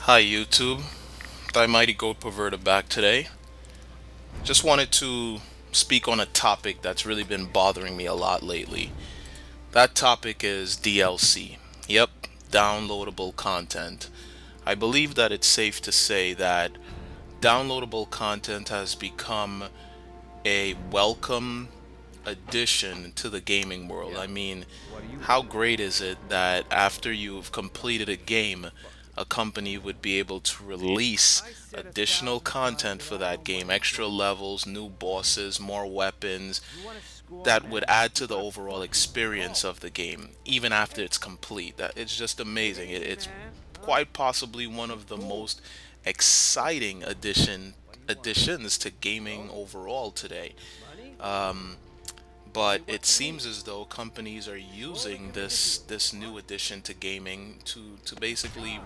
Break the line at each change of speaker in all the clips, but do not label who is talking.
Hi YouTube, Thy Mighty Goat Perverter back today. Just wanted to speak on a topic that's really been bothering me a lot lately. That topic is DLC. Yep, downloadable content. I believe that it's safe to say that downloadable content has become a welcome addition to the gaming world. I mean, how great is it that after you've completed a game, a company would be able to release additional content for that game, extra levels, new bosses, more weapons that would add to the overall experience of the game, even after it's complete. That it's just amazing. It's quite possibly one of the most exciting additions to gaming overall today. But it seems as though companies are using this new addition to gaming to basically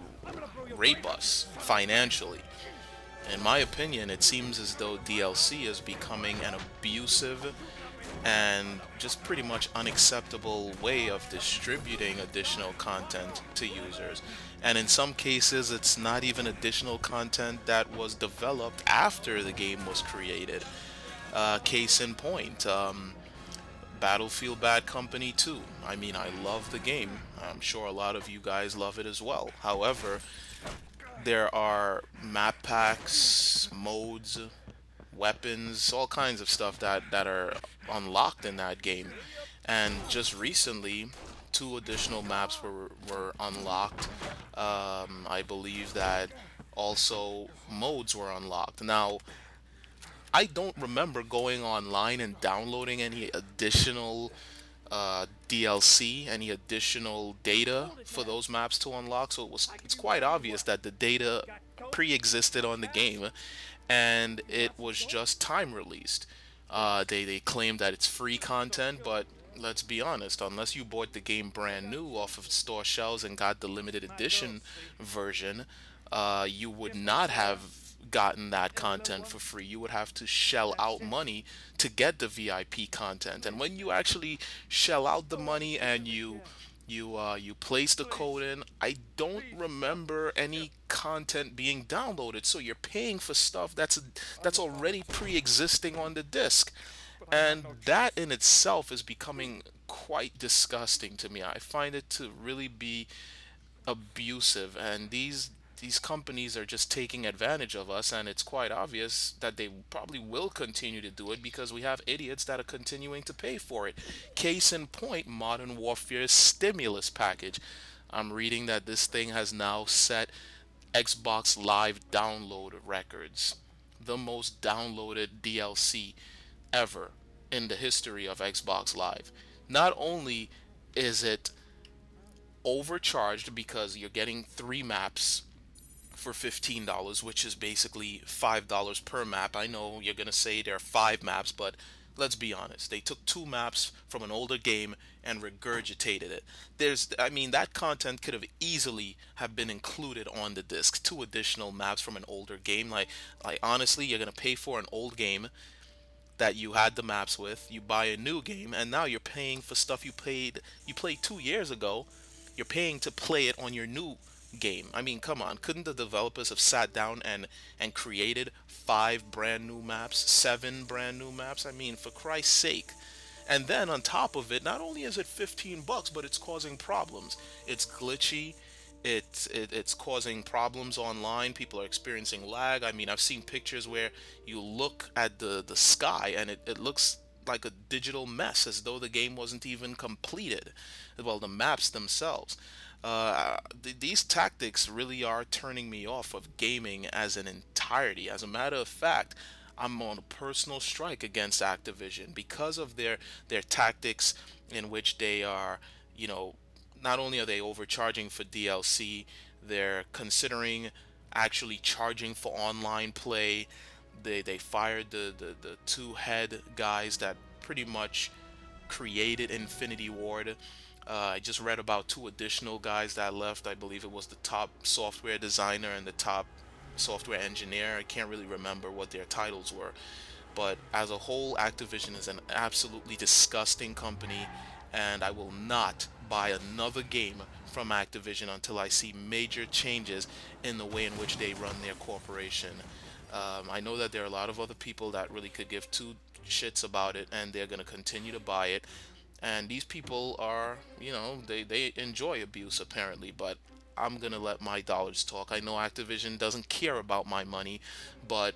rape us financially. In my opinion, it seems as though DLC is becoming an abusive and just pretty much unacceptable way of distributing additional content to users. And in some cases, it's not even additional content that was developed after the game was created. Case in point, Battlefield Bad Company 2. I mean, I love the game. I'm sure a lot of you guys love it as well. However, there are map packs, modes, weapons, all kinds of stuff that are unlocked in that game. And just recently, two additional maps were unlocked. I believe that also modes were unlocked. Now, I don't remember going online and downloading any additional DLC, any additional data for those maps to unlock. So it's quite obvious that the data pre-existed on the game, and it was just time released. They claim that it's free content, but let's be honest, unless you bought the game brand new off of store shelves and got the limited edition version, you would not have gotten that content for free. You would have to shell out money to get the VIP content. And when you actually shell out the money and you place the code in, I don't remember any content being downloaded. So you're paying for stuff that's already pre-existing on the disc. And that in itself is becoming quite disgusting to me. I find it to really be abusive, and these companies are just taking advantage of us, and it's quite obvious that they probably will continue to do it because we have idiots that are continuing to pay for it. Case in point, Modern Warfare's stimulus package. I'm reading that this thing has now set Xbox Live download records, the most downloaded DLC ever in the history of Xbox Live. Not only is it overcharged because you're getting three maps for $15, which is basically $5 per map. I know you're going to say there are five maps, but let's be honest. They took two maps from an older game and regurgitated it. I mean, that content could have easily have been included on the disc. Two additional maps from an older game. Like honestly, you're going to pay for an old game that you had the maps with. You buy a new game, and now you're paying for stuff you played 2 years ago. You're paying to play it on your new game. I mean, come on, couldn't the developers have sat down and created five brand new maps, seven brand new maps? I mean, for Christ's sake. And then on top of it, not only is it $15, but it's causing problems. It's glitchy. It's causing problems online. People are experiencing lag. I mean, I've seen pictures where you look at the sky and it looks like a digital mess, as though the game wasn't even completed. Well, the maps themselves. These tactics really are turning me off of gaming as an entirety. As a matter of fact, I'm on a personal strike against Activision because of their tactics in which they are, you know, not only are they overcharging for DLC, they're considering actually charging for online play. They fired the two head guys that pretty much created Infinity Ward. I just read about two additional guys that left. I believe it was the top software designer and the top software engineer. I can't really remember what their titles were. But as a whole, Activision is an absolutely disgusting company, and I will not buy another game from Activision until I see major changes in the way in which they run their corporation. I know that there are a lot of other people that really could give two shits about it, and they're going to continue to buy it. And these people are, they enjoy abuse apparently, but I'm going to let my dollars talk. I know Activision doesn't care about my money, but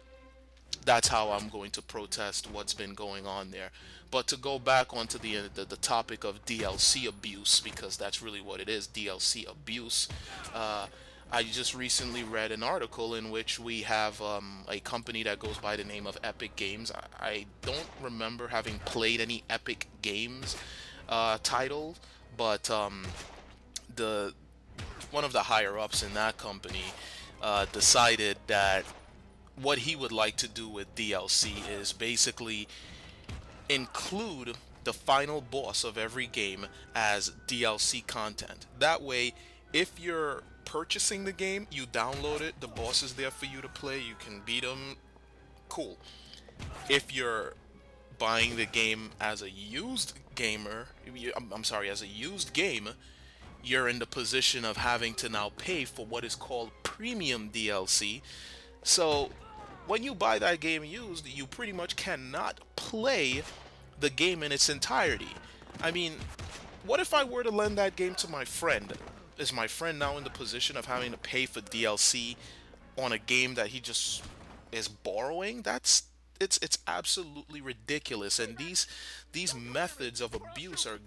that's how I'm going to protest what's been going on there. But to go back onto the topic of DLC abuse, because that's really what it is, DLC abuse. Uh, I just recently read an article in which we have a company that goes by the name of Epic Games. I don't remember having played any Epic Games title, but the one of the higher ups in that company decided that what he would like to do with DLC is basically include the final boss of every game as DLC content. That way, if you're purchasing the game, you download it, the boss is there for you to play, you can beat him, cool. If you're buying the game as a used gamer, I'm sorry, as a used game, you're in the position of having to now pay for what is called premium DLC. So when you buy that game used, you pretty much cannot play the game in its entirety. I mean, what if I were to lend that game to my friend? Is my friend now in the position of having to pay for DLC on a game that he just is borrowing? It's absolutely ridiculous, and these methods of abuse are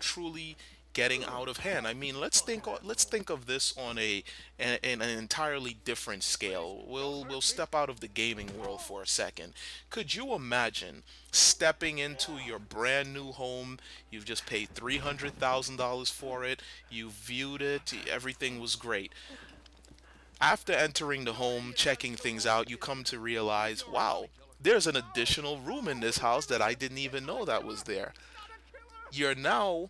truly getting out of hand. I mean, let's think of this on an entirely different scale. We'll step out of the gaming world for a second. Could you imagine stepping into your brand new home? You've just paid $300,000 for it. You viewed it. Everything was great. After entering the home, checking things out, you come to realize, wow, there's an additional room in this house that I didn't even know that was there. You're now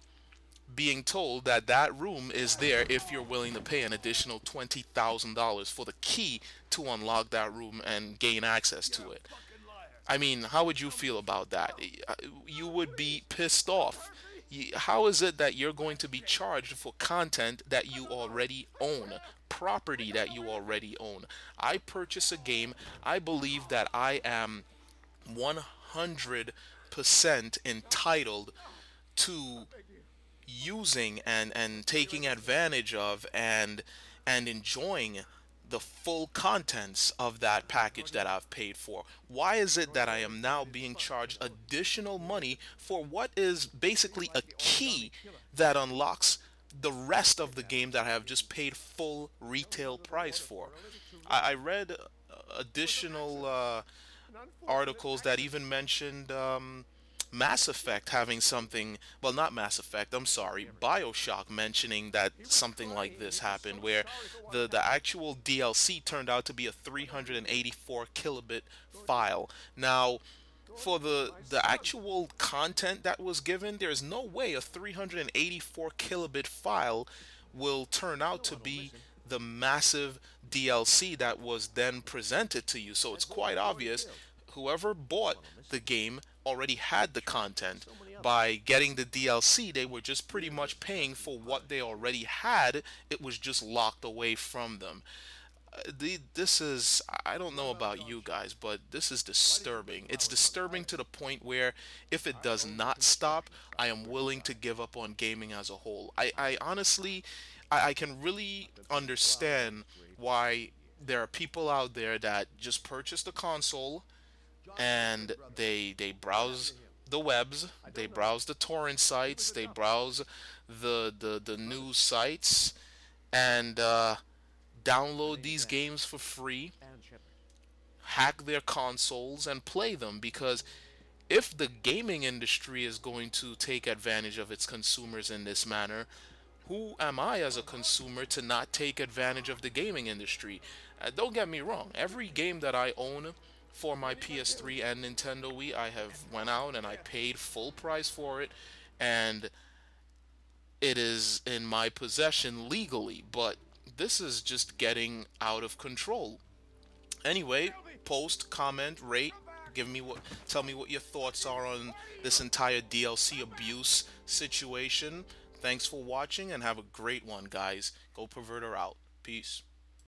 being told that that room is there if you're willing to pay an additional $20,000 for the key to unlock that room and gain access to it. I mean, how would you feel about that? You would be pissed off. How is it that you're going to be charged for content that you already own? Property that you already own. I purchase a game. I believe that I am 100% entitled to using and taking advantage of and enjoying the full contents of that package that I've paid for. Why is it that I am now being charged additional money for what is basically a key that unlocks the rest of the game that I have just paid full retail price for? I read additional articles that even mentioned Mass Effect having something, well, not Mass Effect, I'm sorry, BioShock mentioning that something like this happened, where the actual DLC turned out to be a 384 kilobit file. Now, for the actual content that was given, there's no way a 384 kilobit file will turn out to be the massive DLC that was then presented to you. So it's quite obvious whoever bought the game already had the content. By getting the DLC, they were just pretty much paying for what they already had. It was just locked away from them. This is, I don't know about you guys, but this is disturbing. It's disturbing to the point where if it does not stop, I am willing to give up on gaming as a whole. I honestly, I can really understand why there are people out there that just purchase the console and they browse the webs, they browse the torrent sites, they browse the news sites, and download these games for free, hack their consoles, and play them. Because if the gaming industry is going to take advantage of its consumers in this manner, who am I as a consumer to not take advantage of the gaming industry? Don't get me wrong, every game that I own for my PS3 and Nintendo Wii, I have went out and I paid full price for it, and it is in my possession legally. But this is just getting out of control. Anyway, post, comment, rate, tell me what your thoughts are on this entire DLC abuse situation. Thanks for watching and have a great one, guys. Go Perverter out. Peace.